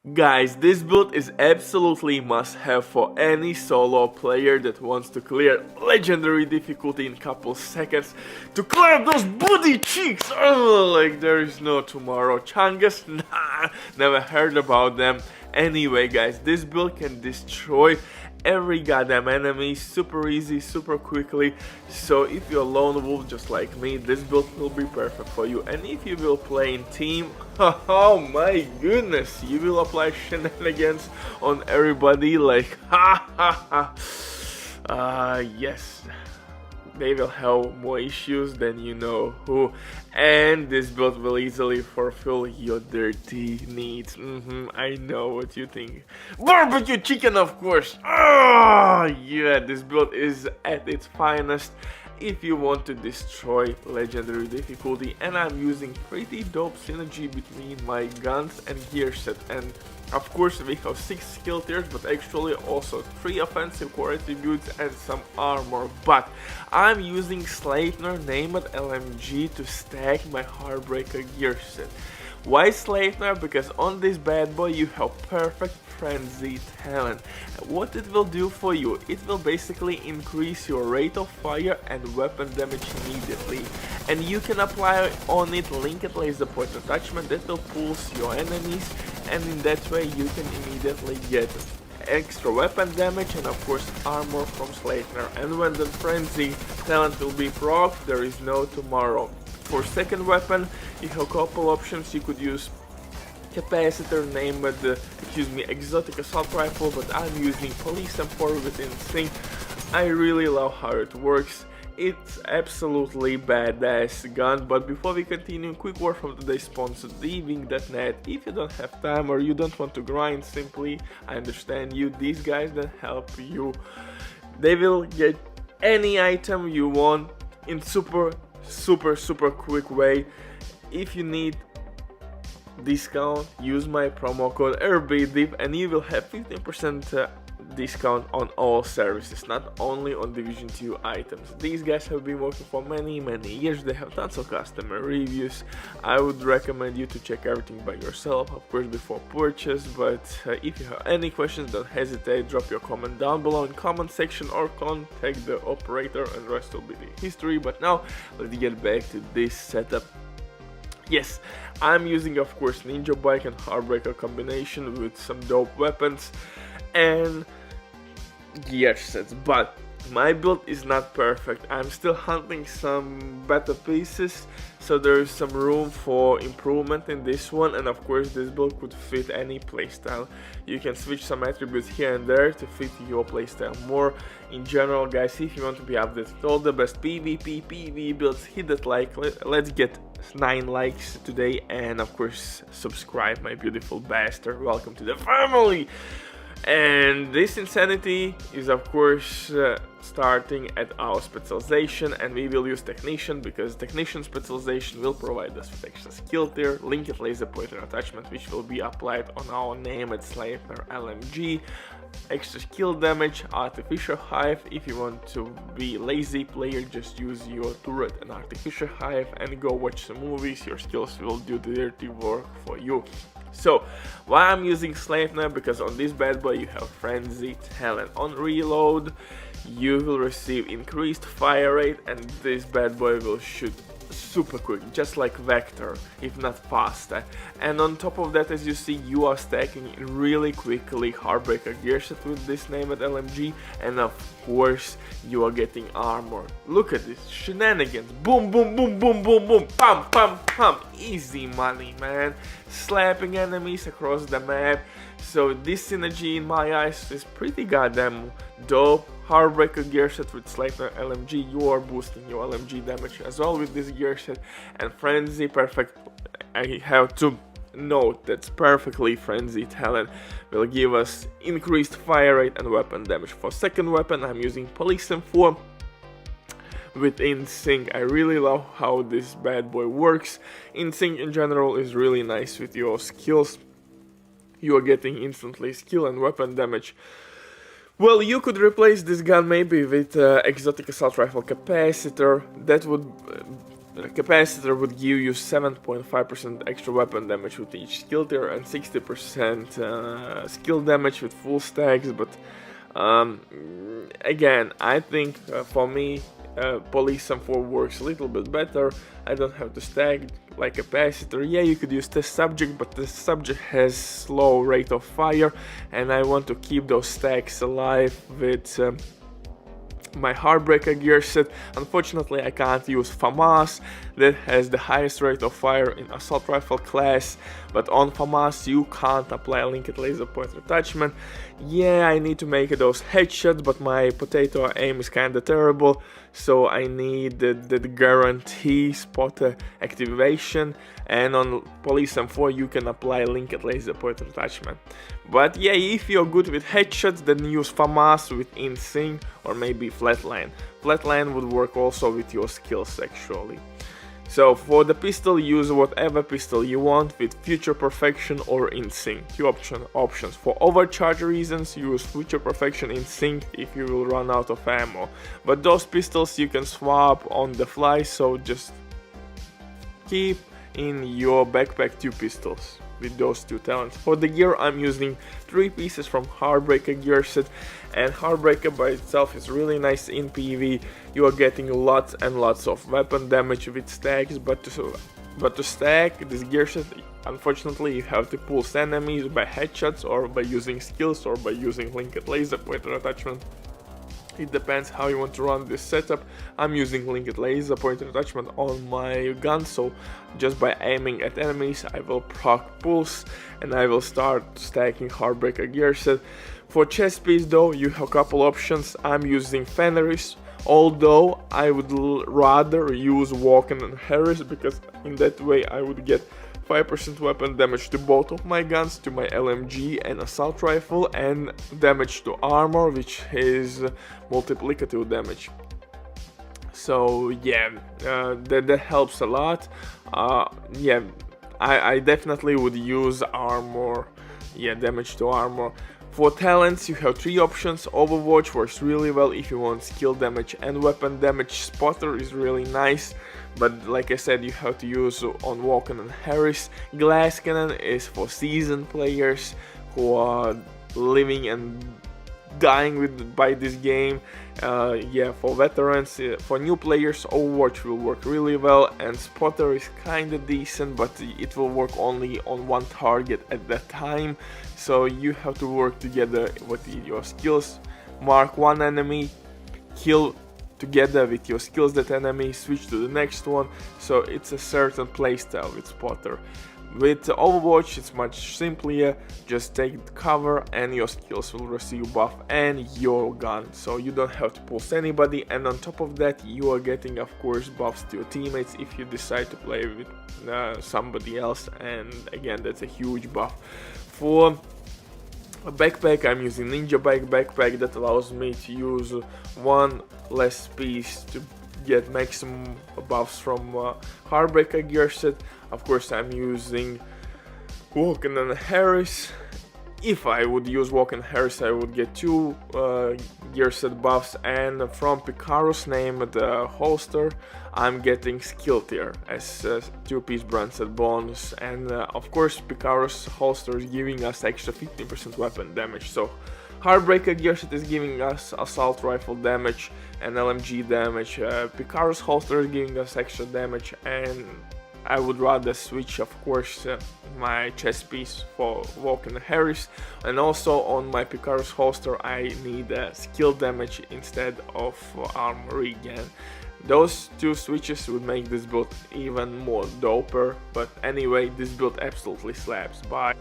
Guys, this build is absolutely must-have for any solo player that wants to clear legendary difficulty in couple seconds, to clear those booty cheeks. Oh, like there is no tomorrow. Changas? Nah, never heard about them. Anyway guys, this build can destroy every goddamn enemy super easy, super quickly. So if you're a lone wolf just like me, this build will be perfect for you. And if you will play in team, oh my goodness, you will apply shenanigans on everybody like ha. Yes, they will have more issues than you know who, and this build will easily fulfill your dirty needs. I know what you think. Barbecue chicken, of course. Yeah, this build is at its finest if you want to destroy legendary difficulty, and I'm using pretty dope synergy between my guns and gear set. And of course we have 6 skill tiers, but actually also 3 offensive core attributes and some armor. But I'm using Sleipnir named LMG to stack my heartbreaker gear set. Why Sleipnir? Because on this bad boy you have perfect frenzy talent. What it will do for you, it will basically increase your rate of fire and weapon damage immediately, and you can apply on it linked laser point attachment that will pulse your enemies, and in that way you can immediately get extra weapon damage and of course armor from Sleipnir. And when the frenzy talent will be proc, there is no tomorrow. For second weapon you have a couple options. You could use capacitor named exotic assault rifle, but I'm using police M4 with Insync. I really love how it works. It's absolutely badass gun. But before we continue, quick word from today's sponsor, Wing.net. If you don't have time or you don't want to grind, simply, I understand you, these guys that help you. They will get any item you want in super quick way. If you need discount, use my promo code RBDIP and you will have 15% discount on all services, not only on Division 2 items. These guys have been working for many years. They have tons of customer reviews. I would recommend you to check everything by yourself, of course, before purchase. But if you have any questions, don't hesitate, drop your comment down below in comment section or contact the operator, and the rest will be the history. But now let's get back to this setup. Yes, I'm using of course Ninja Bike and Heartbreaker combination with some dope weapons and gear sets, but my build is not perfect. I'm still hunting some better pieces, so there is some room for improvement in this one, and of course this build could fit any playstyle. You can switch some attributes here and there to fit your playstyle more. In general guys, if you want to be updated with all the best PvP, PVE builds, hit that like. Let's get 9 likes today, and of course subscribe, my beautiful bastard. Welcome to the family. And this insanity is of course starting at our specialization, and we will use technician because technician specialization will provide us with extra skill tier, linked laser pointer attachment, which will be applied on our name at Sleipnir LMG, extra skill damage, artificial hive. If you want to be lazy player, just use your turret and artificial hive and go watch some movies. Your skills will do the dirty work for you. So why I'm using Sleipnir? Because on this bad boy you have frenzy talent. On reload you will receive increased fire rate, and this bad boy will shoot super quick, just like Vector, if not faster. And on top of that, as you see, you are stacking really quickly Heartbreaker gear set with this name at LMG, and of course you are getting armor. Look at this shenanigans, boom boom boom boom boom boom, pam pam pam, easy money man, slapping enemies across the map. So this synergy in my eyes is pretty goddamn dope. Heartbreaker gear set with Sleipnir LMG, you are boosting your LMG damage as well with this gear set, and frenzy perfect. I have to note that's perfectly frenzy talent will give us increased fire rate and weapon damage. For second weapon I'm using police M4 with Insync. I really love how this bad boy works. Insync in general is really nice with your skills. You are getting instantly skill and weapon damage. Well, you could replace this gun maybe with exotic assault rifle capacitor. That would The capacitor would give you 7.5% extra weapon damage with each skill tier and 60% skill damage with full stacks, but again, I think for me Police M4 works a little bit better. I don't have to stack like capacitor. Yeah, you could use test subject, but the subject has slow rate of fire, and I want to keep those stacks alive with my heartbreaker gear set. Unfortunately, I can't use FAMAS that has the highest rate of fire in assault rifle class, but on FAMAS you can't apply linked laser pointer attachment. Yeah, I need to make those headshots, but my potato aim is kinda terrible, so I need the guarantee spotter activation, and on Police M4 you can apply linked laser pointer attachment. But yeah, if you're good with headshots, then use FAMAS with InSync or maybe Flatline. Flatline would work also with your skills actually. So for the pistol, use whatever pistol you want with Future Perfection or InSync. Two options. For overcharge reasons, use Future Perfection InSync if you will run out of ammo. But those pistols you can swap on the fly, so just keep in your backpack two pistols with those two talents. For the gear, I'm using 3 pieces from Heartbreaker gear set, and Heartbreaker by itself is really nice in PvE. You are getting lots and lots of weapon damage with stacks, but to stack this gear set, unfortunately you have to pulse enemies by headshots or by using skills or by using linked laser pointer attachment. It depends how you want to run this setup. I'm using linked laser pointer attachment on my gun, so just by aiming at enemies I will proc pulse and I will start stacking Heartbreaker gear set. For chest piece though, you have a couple options. I'm using Fenris, although I would rather use Walken and Harris, because in that way I would get 5% weapon damage to both of my guns, to my LMG and assault rifle, and damage to armor, which is multiplicative damage. So yeah, that helps a lot. Yeah, I definitely would use armor, yeah, damage to armor. For talents, you have 3 options. Overwatch works really well if you want skill damage and weapon damage. Spotter is really nice, but like I said, you have to use on Walken and Harris. Glass Cannon is for seasoned players who are living and dying by this game. Yeah, for veterans, for new players, Overwatch will work really well, and Spotter is kinda decent, but it will work only on one target at that time, so you have to work together with your skills. Mark one enemy, kill together with your skills that enemy, switch to the next one, so it's a certain playstyle with Spotter. With Overwatch it's much simpler, just take cover and your skills will receive buff and your gun, so you don't have to pulse anybody, and on top of that you are getting of course buffs to your teammates if you decide to play with somebody else, and again that's a huge buff. For a backpack, I'm using Ninja backpack that allows me to use one less piece to get maximum buffs from Heartbreaker gear set. Of course I'm using Walken and Harris. If I would use Walken and Harris I would get 2 gear set buffs, and from Picaro's name, the holster, I'm getting skill tier as 2-piece brand set bonus, and of course Picaro's holster is giving us extra 15% weapon damage, so Heartbreaker gear set is giving us assault rifle damage and LMG damage. Picaro's holster is giving us extra damage, and I would rather switch of course my chest piece for Walken Harris, and also on my Picaro's holster I need skill damage instead of armor regen. Those 2 switches would make this build even more doper, but anyway, this build absolutely slaps. Bye.